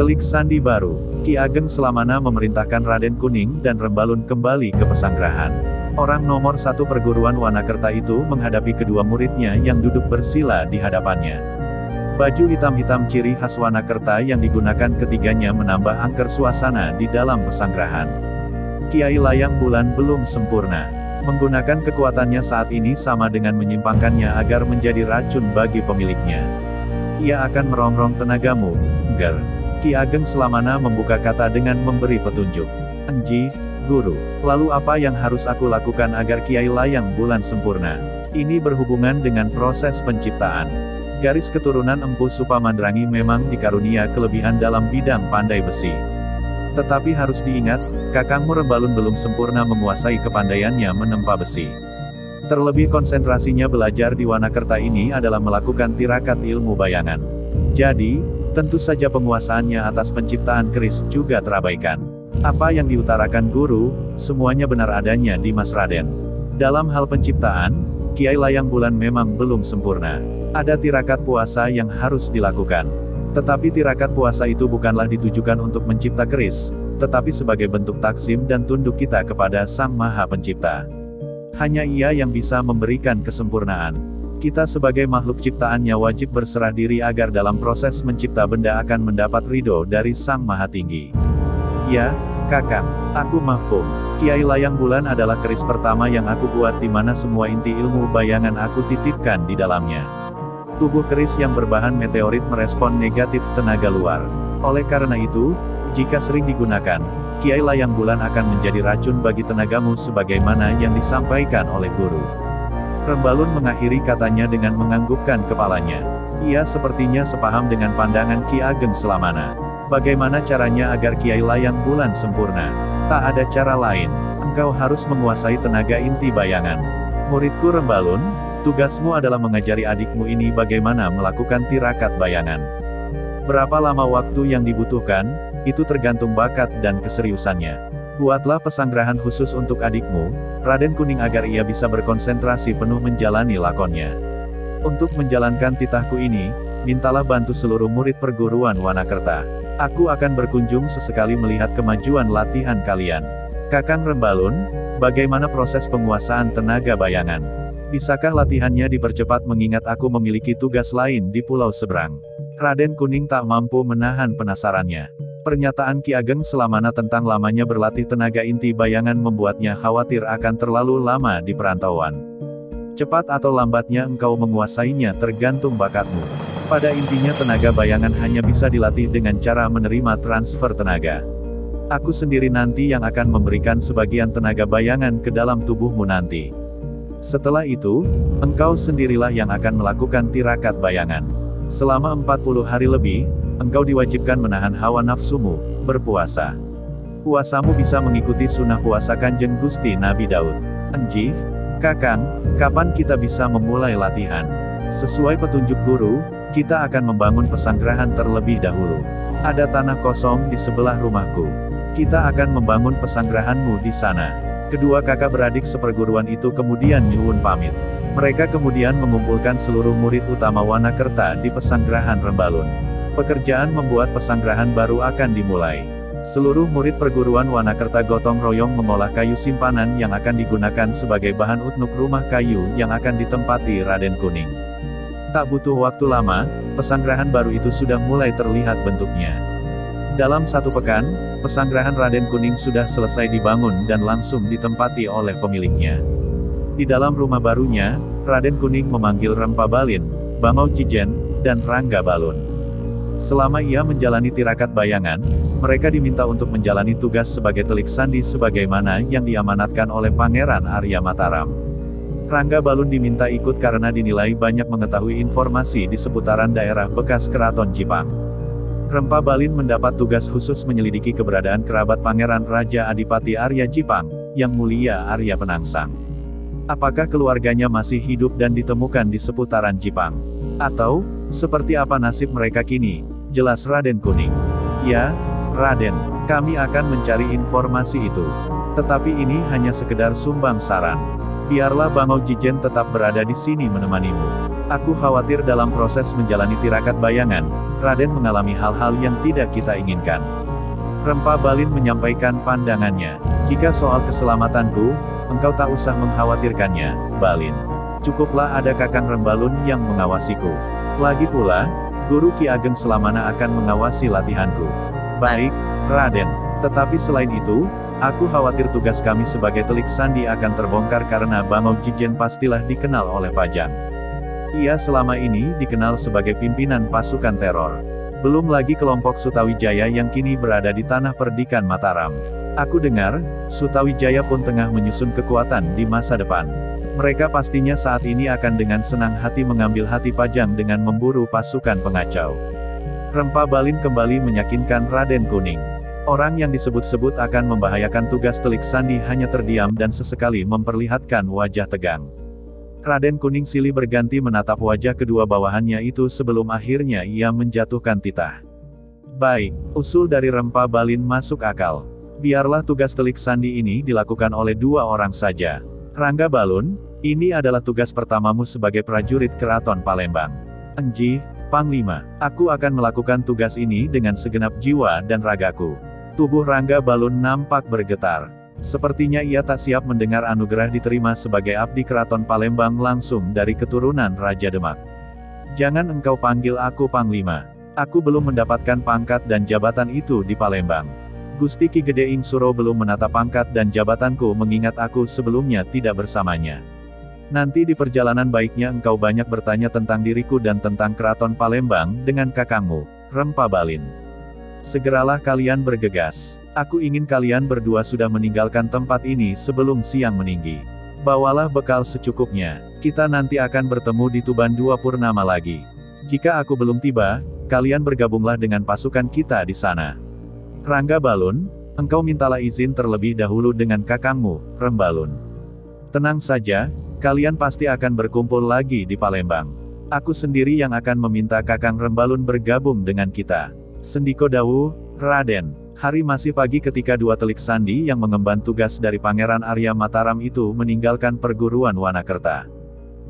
Telik sandi baru. Ki Ageng Selamana memerintahkan Raden Kuning dan Rembalun kembali ke Pesanggerahan. Orang nomor satu perguruan Wanakerta itu menghadapi kedua muridnya yang duduk bersila di hadapannya. Baju hitam-hitam ciri khas Wanakerta yang digunakan ketiganya menambah angker suasana di dalam Pesanggerahan. Kiai Layang Bulan belum sempurna. Menggunakan kekuatannya saat ini sama dengan menyimpangkannya agar menjadi racun bagi pemiliknya. Ia akan merongrong tenagamu, Ger. Ki Ageng Selamana membuka kata dengan memberi petunjuk. Enji, Guru, lalu apa yang harus aku lakukan agar Kiai Layang Bulan sempurna? Ini berhubungan dengan proses penciptaan. Garis keturunan Empu Supamandrangi memang dikarunia kelebihan dalam bidang pandai besi. Tetapi harus diingat, kakangmu Rembalun belum sempurna menguasai kepandaiannya menempa besi. Terlebih konsentrasinya belajar di Wanakerta ini adalah melakukan tirakat ilmu bayangan. Jadi, tentu saja penguasaannya atas penciptaan keris juga terabaikan. Apa yang diutarakan guru, semuanya benar adanya di Mas Raden. Dalam hal penciptaan, Kiai Layang Bulan memang belum sempurna. Ada tirakat puasa yang harus dilakukan. Tetapi tirakat puasa itu bukanlah ditujukan untuk mencipta keris, tetapi sebagai bentuk takzim dan tunduk kita kepada Sang Maha Pencipta. Hanya Ia yang bisa memberikan kesempurnaan. Kita sebagai makhluk ciptaannya wajib berserah diri agar dalam proses mencipta benda akan mendapat ridho dari Sang Maha Tinggi. Ya, Kakang, aku mafhum. Kiai Layang Bulan adalah keris pertama yang aku buat di mana semua inti ilmu bayangan aku titipkan di dalamnya. Tubuh keris yang berbahan meteorit merespon negatif tenaga luar. Oleh karena itu, jika sering digunakan, Kiai Layang Bulan akan menjadi racun bagi tenagamu sebagaimana yang disampaikan oleh guru. Rembalun mengakhiri katanya dengan menganggukkan kepalanya. Ia sepertinya sepaham dengan pandangan Ki Ageng Selamana. Bagaimana caranya agar Kiai Layang Bulan sempurna? Tak ada cara lain. Engkau harus menguasai tenaga inti bayangan. Muridku Rembalun, tugasmu adalah mengajari adikmu ini bagaimana melakukan tirakat bayangan. Berapa lama waktu yang dibutuhkan, itu tergantung bakat dan keseriusannya. Buatlah pesanggerahan khusus untuk adikmu, Raden Kuning agar ia bisa berkonsentrasi penuh menjalani lakonnya. Untuk menjalankan titahku ini, mintalah bantu seluruh murid perguruan Wanakerta. Aku akan berkunjung sesekali melihat kemajuan latihan kalian. Kakang Rembalun, bagaimana proses penguasaan tenaga bayangan? Bisakah latihannya dipercepat mengingat aku memiliki tugas lain di pulau seberang? Raden Kuning tak mampu menahan penasarannya. Pernyataan Ki Ageng Selamana tentang lamanya berlatih tenaga inti bayangan membuatnya khawatir akan terlalu lama di perantauan. Cepat atau lambatnya engkau menguasainya tergantung bakatmu. Pada intinya tenaga bayangan hanya bisa dilatih dengan cara menerima transfer tenaga. Aku sendiri nanti yang akan memberikan sebagian tenaga bayangan ke dalam tubuhmu nanti. Setelah itu, engkau sendirilah yang akan melakukan tirakat bayangan. Selama 40 hari lebih, engkau diwajibkan menahan hawa nafsumu, berpuasa. Puasamu bisa mengikuti sunnah puasa Kanjeng Gusti Nabi Daud. Enji, Kakang, kapan kita bisa memulai latihan? Sesuai petunjuk guru, kita akan membangun pesanggerahan terlebih dahulu. Ada tanah kosong di sebelah rumahku. Kita akan membangun pesanggerahanmu di sana. Kedua kakak beradik seperguruan itu kemudian nyuwun pamit. Mereka kemudian mengumpulkan seluruh murid utama Wanakerta di pesanggerahan Rembalun. Pekerjaan membuat pesanggerahan baru akan dimulai. Seluruh murid perguruan Wanakerta gotong royong mengolah kayu simpanan yang akan digunakan sebagai bahan utnuk rumah kayu yang akan ditempati Raden Kuning. Tak butuh waktu lama, pesanggerahan baru itu sudah mulai terlihat bentuknya. Dalam 1 pekan, pesanggerahan Raden Kuning sudah selesai dibangun dan langsung ditempati oleh pemiliknya. Di dalam rumah barunya, Raden Kuning memanggil Rempa Balin, Bangau Cijen, dan Rangga Balun. Selama ia menjalani tirakat bayangan, mereka diminta untuk menjalani tugas sebagai telik sandi sebagaimana yang diamanatkan oleh Pangeran Arya Mataram. Rangga Balun diminta ikut karena dinilai banyak mengetahui informasi di seputaran daerah bekas Keraton Jipang. Rempa Balin mendapat tugas khusus menyelidiki keberadaan kerabat Pangeran Raja Adipati Arya Jipang, Yang Mulia Arya Penangsang. Apakah keluarganya masih hidup dan ditemukan di seputaran Jipang? Atau, seperti apa nasib mereka kini? Jelas Raden Kuning. Ya, Raden, kami akan mencari informasi itu. Tetapi ini hanya sekedar sumbang saran. Biarlah Bangau Jijen tetap berada di sini menemanimu. Aku khawatir dalam proses menjalani tirakat bayangan, Raden mengalami hal-hal yang tidak kita inginkan. Rempa Balin menyampaikan pandangannya. Jika soal keselamatanku, engkau tak usah mengkhawatirkannya, Balin. Cukuplah ada Kakang Rembalun yang mengawasiku. Lagi pula, Guru Ki Ageng Selamana akan mengawasi latihanku. Baik, Raden. Tetapi selain itu, aku khawatir tugas kami sebagai Telik Sandi akan terbongkar karena Bangau Jijen pastilah dikenal oleh Pajang. Ia selama ini dikenal sebagai pimpinan pasukan teror. Belum lagi kelompok Sutawijaya yang kini berada di tanah perdikan Mataram. Aku dengar, Sutawijaya pun tengah menyusun kekuatan di masa depan. Mereka pastinya saat ini akan dengan senang hati mengambil hati Pajang dengan memburu pasukan pengacau. Rempa Balin kembali meyakinkan Raden Kuning. Orang yang disebut-sebut akan membahayakan tugas Telik Sandi hanya terdiam dan sesekali memperlihatkan wajah tegang. Raden Kuning silih berganti menatap wajah kedua bawahannya itu sebelum akhirnya ia menjatuhkan titah. Baik, usul dari Rempa Balin masuk akal. Biarlah tugas Telik Sandi ini dilakukan oleh dua orang saja. Rangga Balun, ini adalah tugas pertamamu sebagai prajurit Keraton Palembang. Enji, Panglima, aku akan melakukan tugas ini dengan segenap jiwa dan ragaku. Tubuh Rangga Balun nampak bergetar. Sepertinya ia tak siap mendengar anugerah diterima sebagai abdi Keraton Palembang langsung dari keturunan Raja Demak. Jangan engkau panggil aku Panglima. Aku belum mendapatkan pangkat dan jabatan itu di Palembang. Gusti Ki Gede Ing Suro belum menata pangkat dan jabatanku mengingat aku sebelumnya tidak bersamanya. Nanti di perjalanan baiknya engkau banyak bertanya tentang diriku dan tentang Keraton Palembang dengan kakangmu, Rempa Balin. Segeralah kalian bergegas. Aku ingin kalian berdua sudah meninggalkan tempat ini sebelum siang meninggi. Bawalah bekal secukupnya. Kita nanti akan bertemu di Tuban Dua Purnama lagi. Jika aku belum tiba, kalian bergabunglah dengan pasukan kita di sana. Rangga Balun, engkau mintalah izin terlebih dahulu dengan kakangmu, Rembalun. Tenang saja, kalian pasti akan berkumpul lagi di Palembang. Aku sendiri yang akan meminta Kakang Rembalun bergabung dengan kita. Sendiko Dawu, Raden. Hari masih pagi ketika dua Telik Sandi yang mengemban tugas dari Pangeran Arya Mataram itu meninggalkan perguruan Wanakerta.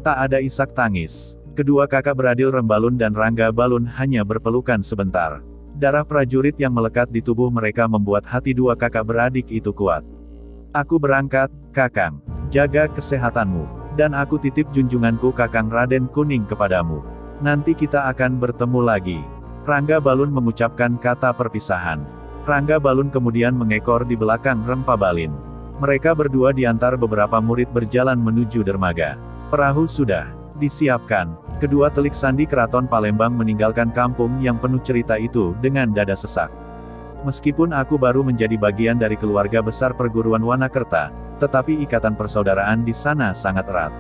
Tak ada isak tangis. Kedua kakak beradik Rembalun dan Rangga Balun hanya berpelukan sebentar. Darah prajurit yang melekat di tubuh mereka membuat hati dua kakak beradik itu kuat. Aku berangkat, Kakang. Jaga kesehatanmu. Dan aku titip junjunganku Kakang Raden Kuning kepadamu. Nanti kita akan bertemu lagi. Rangga Balun mengucapkan kata perpisahan. Rangga Balun kemudian mengekor di belakang Rempa Balin. Mereka berdua diantar beberapa murid berjalan menuju dermaga. Perahu sudah disiapkan. Kedua Telik Sandi Keraton Palembang meninggalkan kampung yang penuh cerita itu dengan dada sesak. Meskipun aku baru menjadi bagian dari keluarga besar perguruan Wanakerta, tetapi ikatan persaudaraan di sana sangat erat.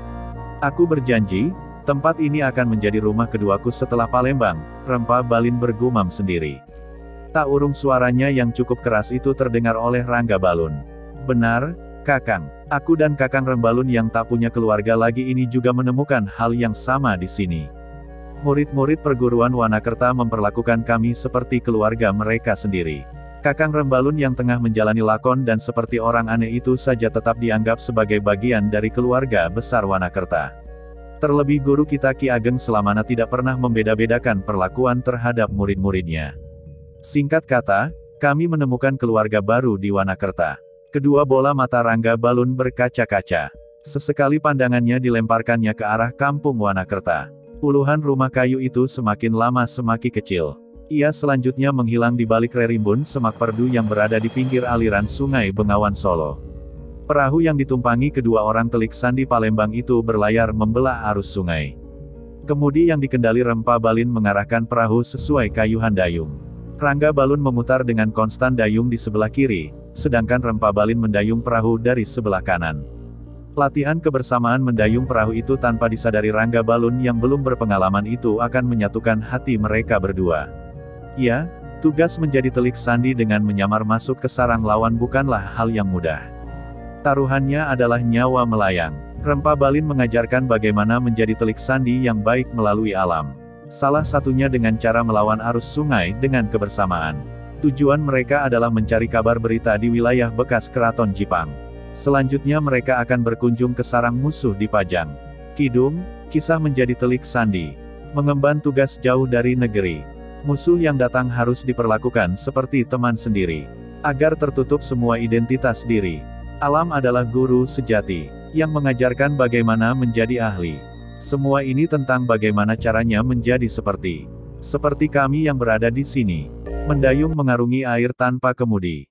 Aku berjanji, tempat ini akan menjadi rumah keduaku setelah Palembang, Rempa Balin bergumam sendiri. Tak urung suaranya yang cukup keras itu terdengar oleh Rangga Balun. Benar, Kakang. Aku dan Kakang Rembalun yang tak punya keluarga lagi ini juga menemukan hal yang sama di sini. Murid-murid perguruan Wanakerta memperlakukan kami seperti keluarga mereka sendiri. Kakang Rembalun yang tengah menjalani lakon dan seperti orang aneh itu saja tetap dianggap sebagai bagian dari keluarga besar Wanakerta. Terlebih guru kita Ki Ageng Selamana tidak pernah membeda-bedakan perlakuan terhadap murid-muridnya. Singkat kata, kami menemukan keluarga baru di Wanakerta. Kedua bola mata Rangga Balun berkaca-kaca. Sesekali pandangannya dilemparkannya ke arah kampung Wanakerta. Puluhan rumah kayu itu semakin lama semakin kecil. Ia selanjutnya menghilang di balik rerimbun semak perdu yang berada di pinggir aliran sungai Bengawan Solo. Perahu yang ditumpangi kedua orang Telik Sandi Palembang itu berlayar membelah arus sungai. Kemudi yang dikendali Rempa Balin mengarahkan perahu sesuai kayuhan dayung. Rangga Balun memutar dengan konstan dayung di sebelah kiri, sedangkan Rempa Balin mendayung perahu dari sebelah kanan. Latihan kebersamaan mendayung perahu itu tanpa disadari Rangga Balun yang belum berpengalaman itu akan menyatukan hati mereka berdua. Ya, tugas menjadi Telik Sandi dengan menyamar masuk ke sarang lawan bukanlah hal yang mudah. Taruhannya adalah nyawa melayang. Rempa Balin mengajarkan bagaimana menjadi Telik Sandi yang baik melalui alam. Salah satunya dengan cara melawan arus sungai dengan kebersamaan. Tujuan mereka adalah mencari kabar berita di wilayah bekas Keraton Jipang. Selanjutnya mereka akan berkunjung ke sarang musuh di Pajang. Kidung, kisah menjadi Telik Sandi. Mengemban tugas jauh dari negeri. Musuh yang datang harus diperlakukan seperti teman sendiri. Agar tertutup semua identitas diri. Alam adalah guru sejati, yang mengajarkan bagaimana menjadi ahli. Semua ini tentang bagaimana caranya menjadi seperti kami yang berada di sini. Mendayung mengarungi air tanpa kemudi.